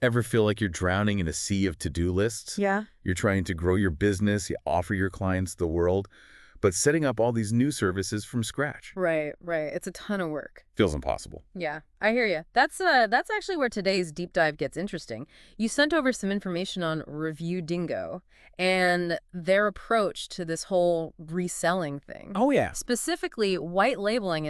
Ever feel like you're drowning in a sea of to-do lists? Yeah. You're trying to grow your business, you offer your clients the world, but setting up all these new services from scratch Right, right. It's a ton of work. feels impossible. Yeah, I hear you. That's actually where today's deep dive gets interesting. You sent over some information on Review Dingo and their approach to this whole reselling thing. Oh, yeah. Specifically, white labeling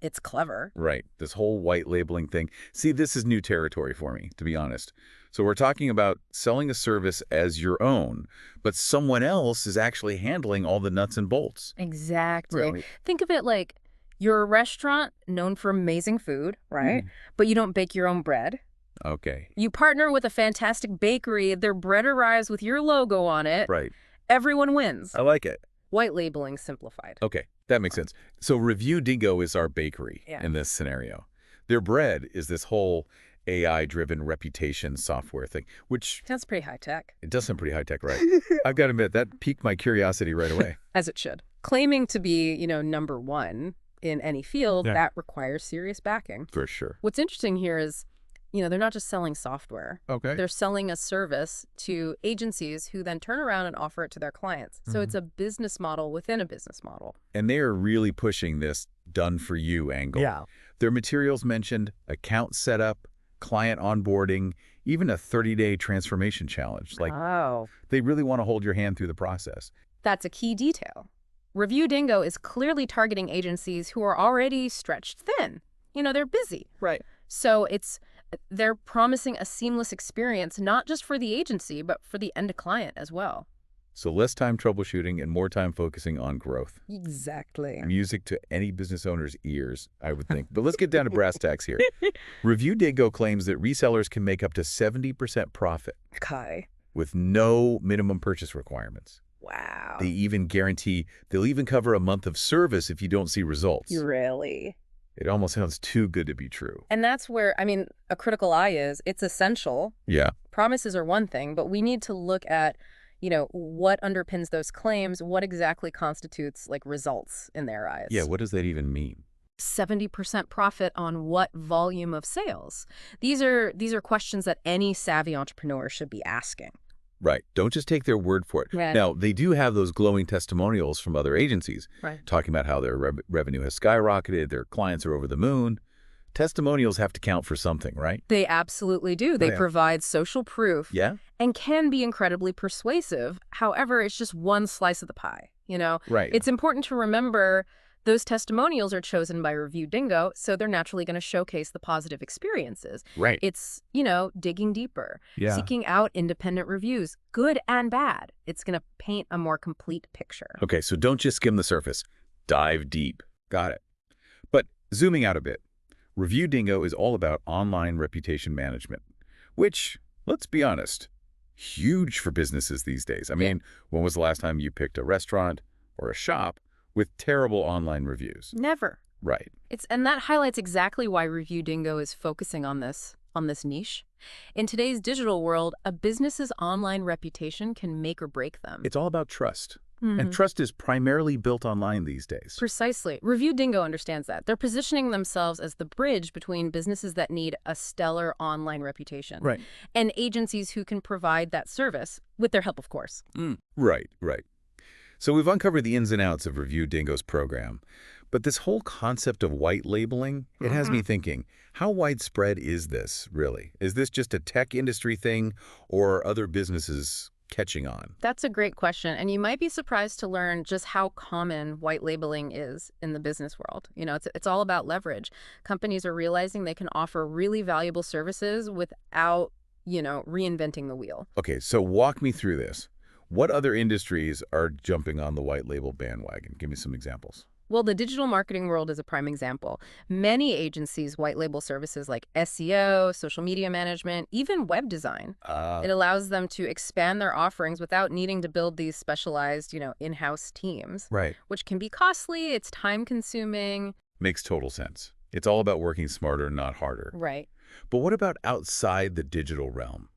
it's clever. Right. This whole white labeling thing. See, this is new territory for me, to be honest. So we're talking about selling a service as your own, but someone else is actually handling all the nuts and bolts. Exactly. Really? Think of it like you're a restaurant known for amazing food, right? But you don't bake your own bread. Okay. You partner with a fantastic bakery, their bread arrives with your logo on it. Right. Everyone wins. I like it. White labeling simplified. Okay. That makes sense. So Review Dingo is our bakery in this scenario. Their bread is this whole AI-driven reputation software thing, which That's pretty high tech. it does sound pretty high-tech, right? I've got to admit, that piqued my curiosity right away. As it should. Claiming to be, number one in any field, that requires serious backing. For sure. What's interesting here is, they're not just selling software. Okay. They're selling a service to agencies who then turn around and offer it to their clients. So it's a business model within a business model. And they are really pushing this done-for-you angle. Yeah. Their materials mentioned account setup, client onboarding, even a 30-day transformation challenge. Like, Oh. they really want to hold your hand through the process. That's a key detail. Review Dingo is clearly targeting agencies who are already stretched thin. They're busy. Right. So they're promising a seamless experience, not just for the agency, but for the end client as well. So less time troubleshooting and more time focusing on growth. Exactly. Music to any business owner's ears, I would think. But let's get down to brass tacks here. Review Dingo claims that resellers can make up to 70% profit Kai. with no minimum purchase requirements. Wow. They even guarantee they'll even cover a month of service if you don't see results. Really? It almost sounds too good to be true. And that's where, a critical eye is. It's essential. Yeah. Promises are one thing, but we need to look at, what underpins those claims, what exactly constitutes, results in their eyes. Yeah, what does that even mean? 70% profit on what volume of sales? These are questions that any savvy entrepreneur should be asking. Right. Don't just take their word for it. Right. Now, they do have those glowing testimonials from other agencies, Right. talking about how their revenue has skyrocketed, their clients are over the moon. Testimonials have to count for something, right? They absolutely do. They yeah. provide social proof Yeah? and can be incredibly persuasive. However, it's just one slice of the pie, Right. It's important to remember those testimonials are chosen by Review Dingo, so they're naturally going to showcase the positive experiences. Right. It's, digging deeper, Yeah. seeking out independent reviews, good and bad. It's going to paint a more complete picture. Okay, so don't just skim the surface. Dive deep. Got it. But zooming out a bit, Review Dingo is all about online reputation management, which, let's be honest, huge for businesses these days. I mean, when was the last time you picked a restaurant or a shop with terrible online reviews? Never. Right. And that highlights exactly why Review Dingo is focusing on this niche. In today's digital world, a business's online reputation can make or break them. It's all about trust. And trust is primarily built online these days. Precisely. Review Dingo understands that. They're positioning themselves as the bridge between businesses that need a stellar online reputation Right. and agencies who can provide that service, with their help, of course. Right, right. So we've uncovered the ins and outs of Review Dingo's program. But this whole concept of white labeling, it has me thinking, how widespread is this, really? Is this just a tech industry thing, or are other businesses catching on? That's a great question, and you might be surprised to learn just how common white labeling is in the business world. It's all about leverage. Companies are realizing they can offer really valuable services without, reinventing the wheel. Okay, so walk me through this. What other industries are jumping on the white label bandwagon? Give me some examples. Well, the digital marketing world is a prime example. Many agencies white label services like SEO, social media management, even web design. It allows them to expand their offerings without needing to build these specialized, in-house teams. Right. Which can be costly, it's time-consuming. Makes total sense. It's all about working smarter, not harder. Right. But what about outside the digital realm?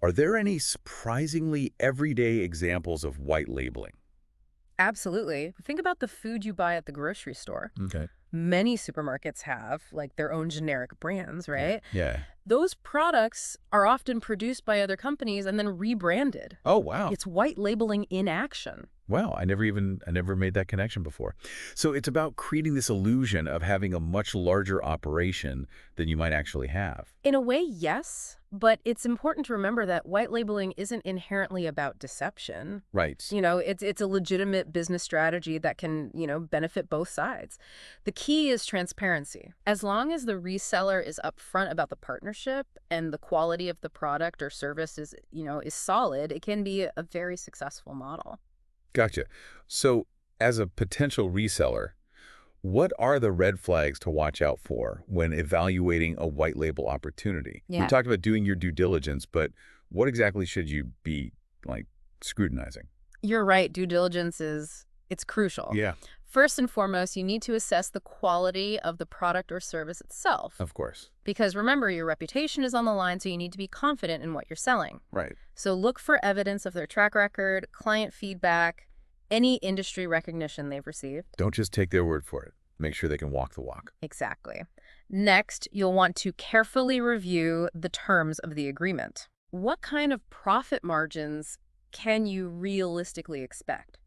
Are there any surprisingly everyday examples of white labeling? Absolutely. Think about the food you buy at the grocery store. Okay. Many supermarkets have like their own generic brands, Yeah. right? Yeah. Those products are often produced by other companies and then rebranded. Oh, wow. It's white labeling in action. Wow, I never made that connection before. So it's about creating this illusion of having a much larger operation than you might actually have. In a way, yes, but it's important to remember that white labeling isn't inherently about deception. Right. It's a legitimate business strategy that can, benefit both sides. The key is transparency. As long as the reseller is upfront about the partnership and the quality of the product or service is solid, it can be a very successful model. Gotcha. So as a potential reseller, what are the red flags to watch out for when evaluating a white label opportunity? We Yeah. talked about doing your due diligence, but what exactly should you be like scrutinizing? You're right, due diligence it's crucial. Yeah, First and foremost, you need to assess the quality of the product or service itself. of course. Because remember, your reputation is on the line, so you need to be confident in what you're selling. Right. So look for evidence of their track record, client feedback, any industry recognition they've received. Don't just take their word for it. Make sure they can walk the walk. Exactly. Next, you'll want to carefully review the terms of the agreement. What kind of profit margins can you realistically expect?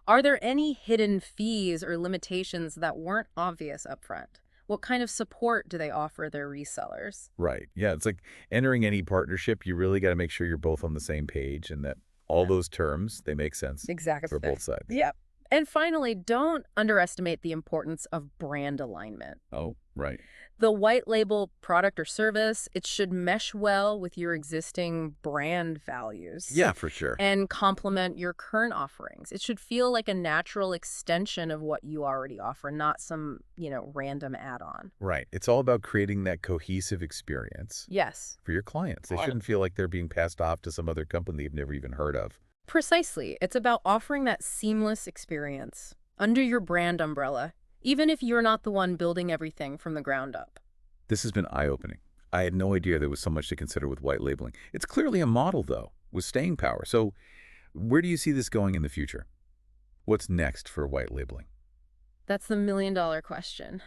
Are there any hidden fees or limitations that weren't obvious upfront? What kind of support do they offer their resellers? Right. Yeah, it's like entering any partnership, you really got to make sure you're both on the same page and that all those terms, they make sense Exactly. for both sides. Yep. And finally, don't underestimate the importance of brand alignment. Oh, right. The white label product or service, it should mesh well with your existing brand values. Yeah, for sure. And complement your current offerings. It should feel like a natural extension of what you already offer, not some, random add-on. Right. It's all about creating that cohesive experience Yes, for your clients. They Right. shouldn't feel like they're being passed off to some other company they've never even heard of. precisely. It's about offering that seamless experience under your brand umbrella, even if you're not the one building everything from the ground up. This has been eye-opening. I had no idea there was so much to consider with white labeling. It's clearly a model, though, with staying power. So where do you see this going in the future? What's next for white labeling? That's the million-dollar question.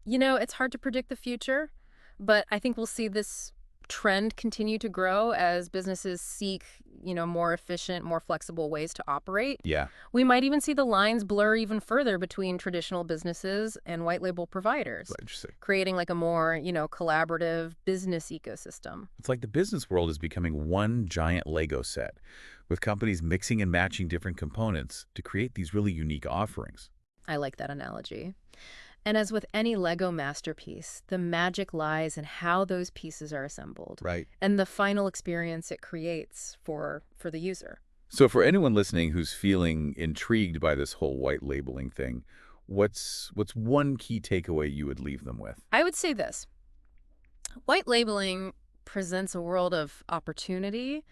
It's hard to predict the future, but I think we'll see this trend continue to grow as businesses seek, more efficient, more flexible ways to operate. Yeah. We might even see the lines blur even further between traditional businesses and white label providers, Interesting. creating like a more, collaborative business ecosystem. It's like the business world is becoming one giant Lego set, with companies mixing and matching different components to create these really unique offerings. I like that analogy. And as with any Lego masterpiece, the magic lies in how those pieces are assembled Right. and the final experience it creates for the user. So for anyone listening who's feeling intrigued by this whole white labeling thing, what's one key takeaway you would leave them with? I would say this. White labeling presents a world of opportunity,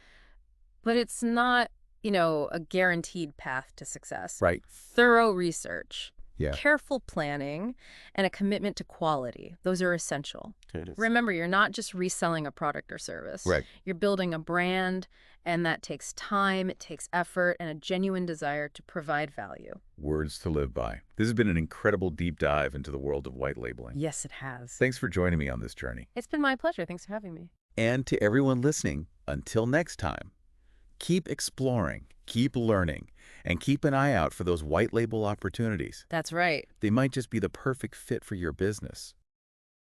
but it's not, a guaranteed path to success. Right. Thorough research, Yeah. careful planning, and a commitment to quality. Those are essential. Remember, you're not just reselling a product or service. Right. You're building a brand, and that takes time, it takes effort, and a genuine desire to provide value. Words to live by. This has been an incredible deep dive into the world of white labeling. Yes, it has. Thanks for joining me on this journey. It's been my pleasure. Thanks for having me. And to everyone listening, until next time, keep exploring, keep learning, and keep an eye out for those white label opportunities. That's right. They might just be the perfect fit for your business.